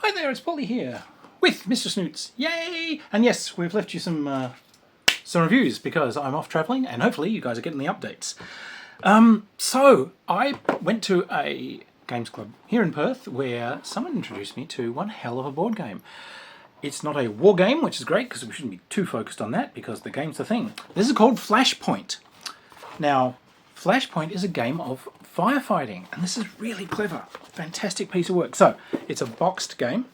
Hi there, it's Polly here with Mr. Snoots. Yay! And yes, we've left you some reviews because I'm off travelling and hopefully you guys are getting the updates. So I went to a games club here in Perth where someone introduced me to one hell of a board game. It's not a war game, which is great because we shouldn't be too focused on that because the game's the thing. This is called Flashpoint. Now, Flashpoint is a game of firefighting, and this is really clever. Fantastic piece of work. So, it's a boxed game,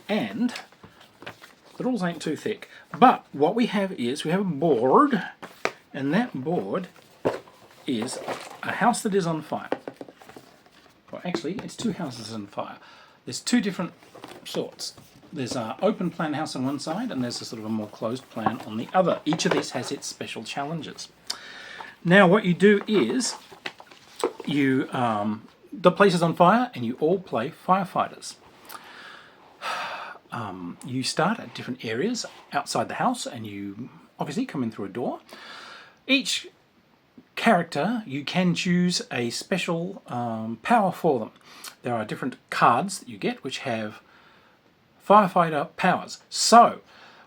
and the rules ain't too thick. But what we have is, we have a board, and that board is a house that is on fire. Well, actually, it's two houses on fire. There's two different sorts. There's an open plan house on one side, and there's a sort of a more closed plan on the other. Each of these has its special challenges. Now, what you do is, you the place is on fire, and you all play firefighters. You start at different areas outside the house, and you obviously come in through a door. Each character, you can choose a special power for them. There are different cards that you get which have firefighter powers. So,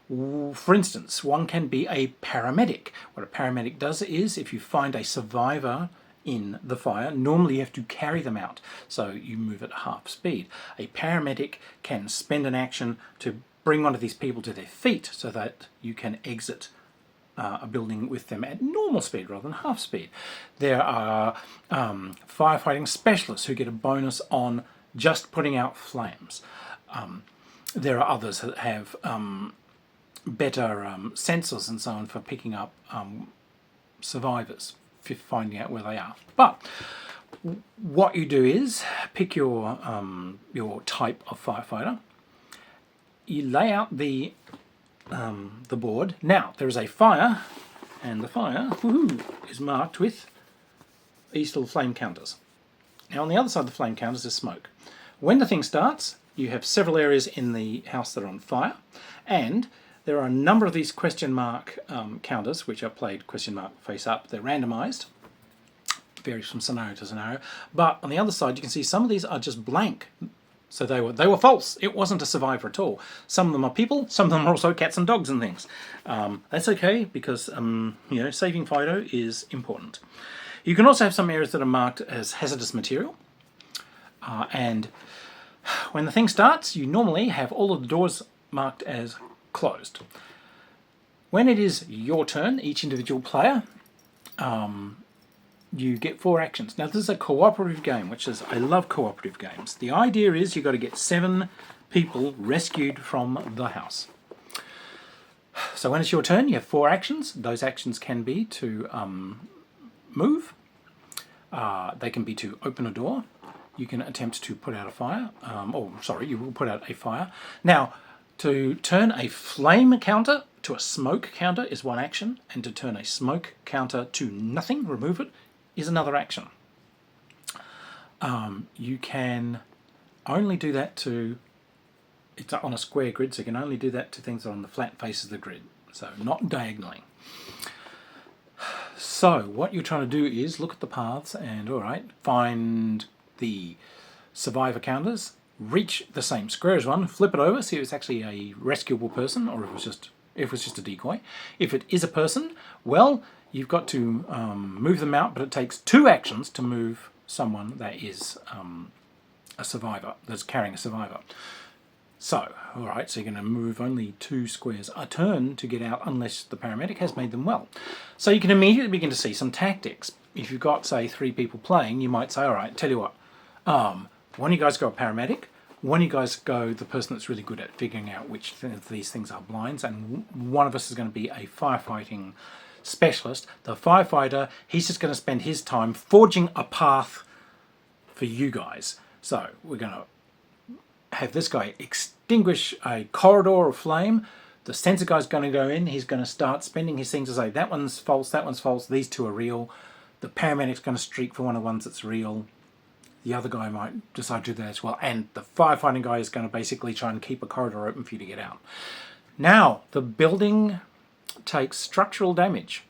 for instance, one can be a paramedic. What a paramedic does is, if you find a survivor in the fire, normally you have to carry them out, so you move at half speed. A paramedic can spend an action to bring one of these people to their feet so that you can exit a building with them at normal speed rather than half speed. There are firefighting specialists who get a bonus on just putting out flames. There are others that have better sensors and so on for picking up survivors, for finding out where they are. But what you do is pick your type of firefighter. You lay out the board. Now there is a fire, and the fire is marked with these little flame counters. Now on the other side of the flame counters is smoke. When the thing starts, you have several areas in the house that are on fire, and there are a number of these question mark counters, which are played question mark face up. They're randomized, varies from scenario to scenario. But on the other side, you can see some of these are just blank. So they were false. It wasn't a survivor at all. Some of them are people. Some of them are also cats and dogs and things. That's okay because saving Fido is important. You can also have some areas that are marked as hazardous material, and when the thing starts, you normally have all of the doors marked as closed. When it is your turn, each individual player, you get 4 actions. Now this is a cooperative game, which is, I love cooperative games. The idea is you've got to get 7 people rescued from the house. So when it's your turn, you have 4 actions. Those actions can be to move. They can be to open a door. You can attempt to put out a fire. You will put out a fire. Now, to turn a flame counter to a smoke counter is 1 action, and to turn a smoke counter to nothing, remove it, is another action. You can only do that to, it's on a square grid, so you can only do that to things that are on the flat face of the grid, so not diagonally. So what you're trying to do is look at the paths and, alright, find the survivor counters, reach the same square as one, flip it over, see if it's actually a rescuable person or if it was just a decoy. If it is a person, well, you've got to move them out, but it takes 2 actions to move someone that is a survivor, that's carrying a survivor. So, alright, so you're going to move only 2 squares a turn to get out unless the paramedic has made them well. So you can immediately begin to see some tactics. If you've got, say, 3 people playing, you might say, alright, tell you what, one of you guys go a paramedic, one of you guys go the person that's really good at figuring out which of these things are blinds, and one of us is going to be a firefighting specialist. The firefighter, he's just going to spend his time forging a path for you guys. So we're going to have this guy extinguish a corridor of flame. The sensor guy's going to go in, he's going to start spending his things to say, that one's false, these 2 are real. The paramedic's going to streak for one of the ones that's real. The other guy might decide to do that as well. And the firefighting guy is going to basically try and keep a corridor open for you to get out. Now, the building takes structural damage.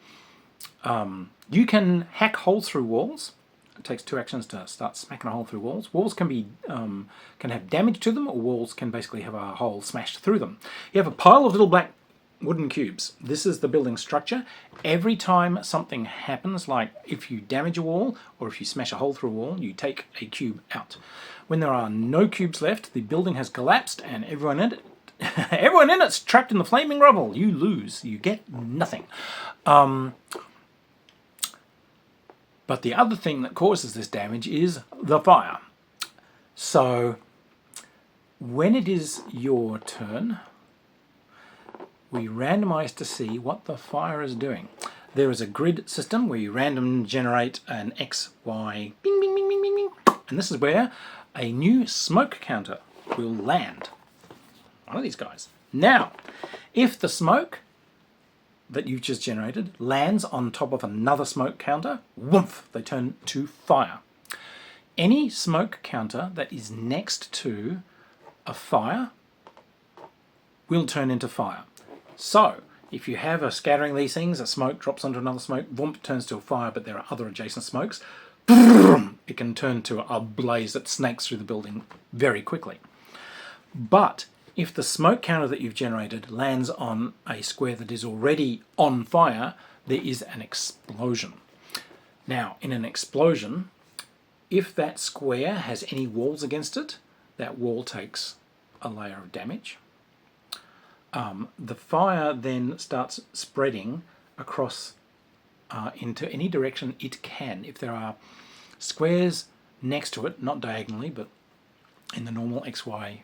You can hack holes through walls. it takes 2 actions to start smacking a hole through walls. Walls can be can have damage to them, or walls can basically have a hole smashed through them. You have a pile of little black wooden cubes. This is the building structure. Every time something happens, like if you damage a wall or if you smash a hole through a wall, you take a cube out. When there are no cubes left, the building has collapsed and everyone in it's trapped in the flaming rubble. You lose. You get nothing. But the other thing that causes this damage is the fire. So when it is your turn, we randomize to see what the fire is doing. There is a grid system where you random generate an X, Y, bing, bing, bing, bing, bing, bing. And this is where a new smoke counter will land. One of these guys. Now, if the smoke that you've just generated lands on top of another smoke counter, woomph, they turn to fire. Any smoke counter that is next to a fire will turn into fire. So, if you have a scattering these things, a smoke drops onto another smoke, whoomp, turns to a fire, but there are other adjacent smokes, it can turn to a blaze that snakes through the building very quickly. But if the smoke counter that you've generated lands on a square that is already on fire, there is an explosion. Now, in an explosion, if that square has any walls against it, that wall takes a layer of damage. The fire then starts spreading across into any direction it can. If there are squares next to it, not diagonally, but in the normal XY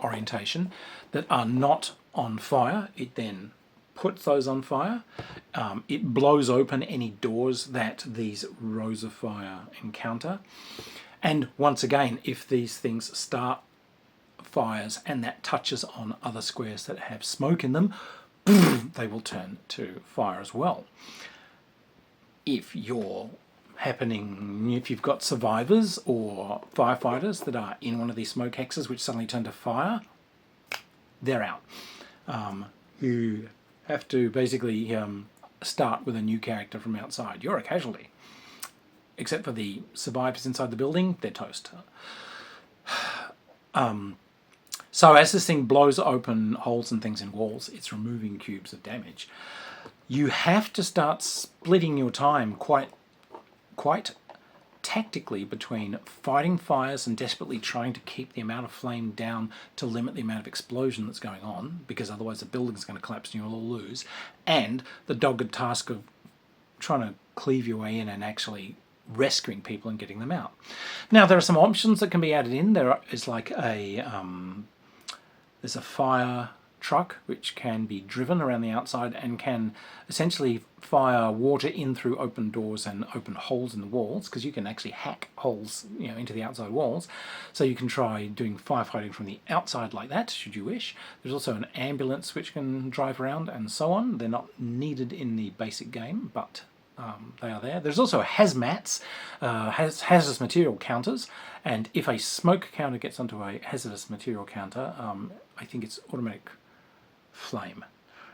orientation, that are not on fire, it then puts those on fire. It blows open any doors that these rows of fire encounter. And once again, if these things start fires and that touches on other squares that have smoke in them, they will turn to fire as well. If you've got survivors or firefighters that are in one of these smoke hexes which suddenly turn to fire, they're out. You have to basically start with a new character from outside. You're a casualty. Except for the survivors inside the building, they're toast. So as this thing blows open holes and things in walls, it's removing cubes of damage. You have to start splitting your time quite tactically between fighting fires and desperately trying to keep the amount of flame down to limit the amount of explosion that's going on, because otherwise the building's going to collapse and you'll all lose, and the dogged task of trying to cleave your way in and actually rescuing people and getting them out. Now, there are some options that can be added in. There is like there's a fire truck which can be driven around the outside and can essentially fire water in through open doors and open holes in the walls, because you can actually hack holes, into the outside walls. So you can try doing firefighting from the outside like that, should you wish. There's also an ambulance which can drive around and so on. They're not needed in the basic game, but they are there. There's also hazmats, hazardous material counters, and if a smoke counter gets onto a hazardous material counter, I think it's automatic flame.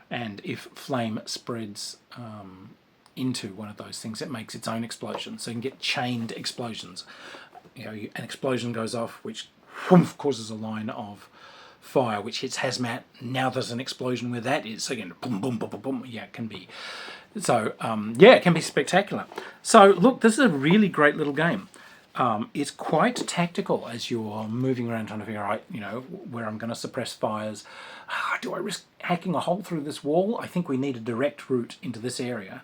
And if flame spreads into one of those things, it makes its own explosion. So you can get chained explosions. An explosion goes off, which causes a line of fire, which hits hazmat. Now there's an explosion where that is. So again, boom, boom, boom, boom, boom. Yeah, it can be. So, it can be spectacular. So, look, this is a really great little game. It's quite tactical as you're moving around trying to figure out, where I'm going to suppress fires. Do I risk hacking a hole through this wall? I think we need a direct route into this area,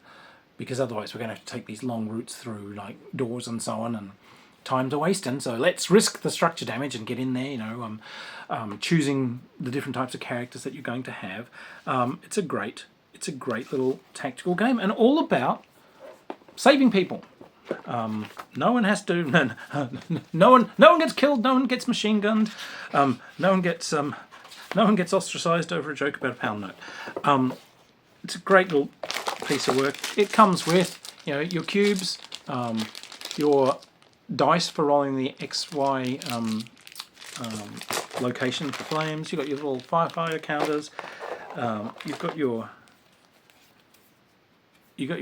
because otherwise we're going to have to take these long routes through, like, doors and so on, and time's a wasting. So let's risk the structure damage and get in there, choosing the different types of characters that you're going to have. It's a great little tactical game, and all about saving people. No one has to. No one gets killed. No one gets machine gunned. No one gets ostracized over a joke about a pound note. It's a great little piece of work. It comes with your cubes, your dice for rolling the XY location for flames. You've got your little firefighter counters. You've got your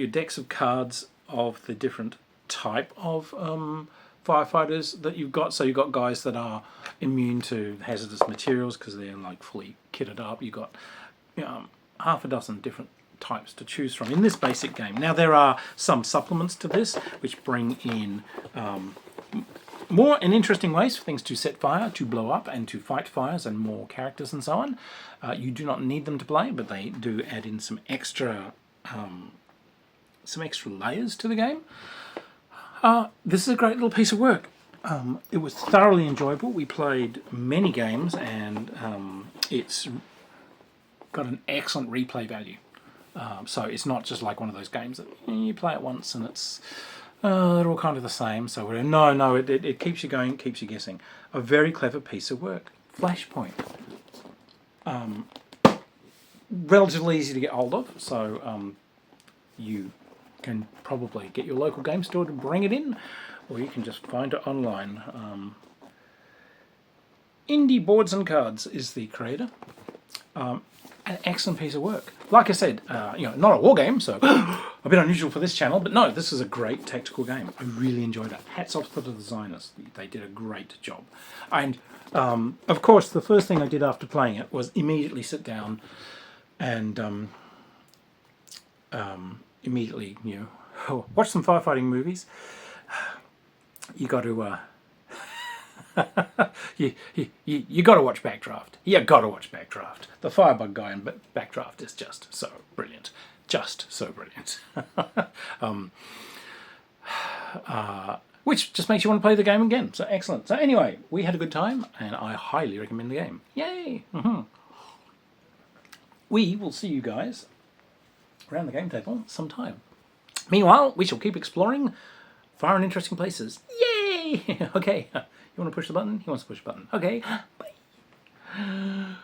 decks of cards of the different type of firefighters that you've got. So you've got guys that are immune to hazardous materials because they're like fully kitted up. You've got half a dozen different types to choose from in this basic game. Now there are some supplements to this which bring in more and interesting ways for things to set fire, to blow up, and to fight fires, and more characters and so on. You do not need them to play, but they do add in some extra layers to the game. This is a great little piece of work. It was thoroughly enjoyable. We played many games, and it's got an excellent replay value. So it's not just like one of those games that you play it once and it's they're all kind of the same. So no, it keeps you going, keeps you guessing. A very clever piece of work. Flashpoint. Relatively easy to get hold of, so you can probably get your local game store to bring it in, or you can just find it online. Indie Boards and Cards is the creator. An excellent piece of work. Like I said, not a war game, so a bit unusual for this channel, but no, this is a great tactical game. I really enjoyed it. Hats off to the designers. They did a great job. And, of course, the first thing I did after playing it was immediately sit down and immediately, watch some firefighting movies. You got to... you got to watch Backdraft. You got to watch Backdraft. The Firebug guy in Backdraft is just so brilliant. Just so brilliant. Which just makes you want to play the game again. So excellent. So anyway, we had a good time, and I highly recommend the game. Yay! We will see you guys around the game table sometime. Meanwhile, we shall keep exploring far and interesting places. Yay! Okay. You want to push the button? He wants to push the button. Okay. Bye.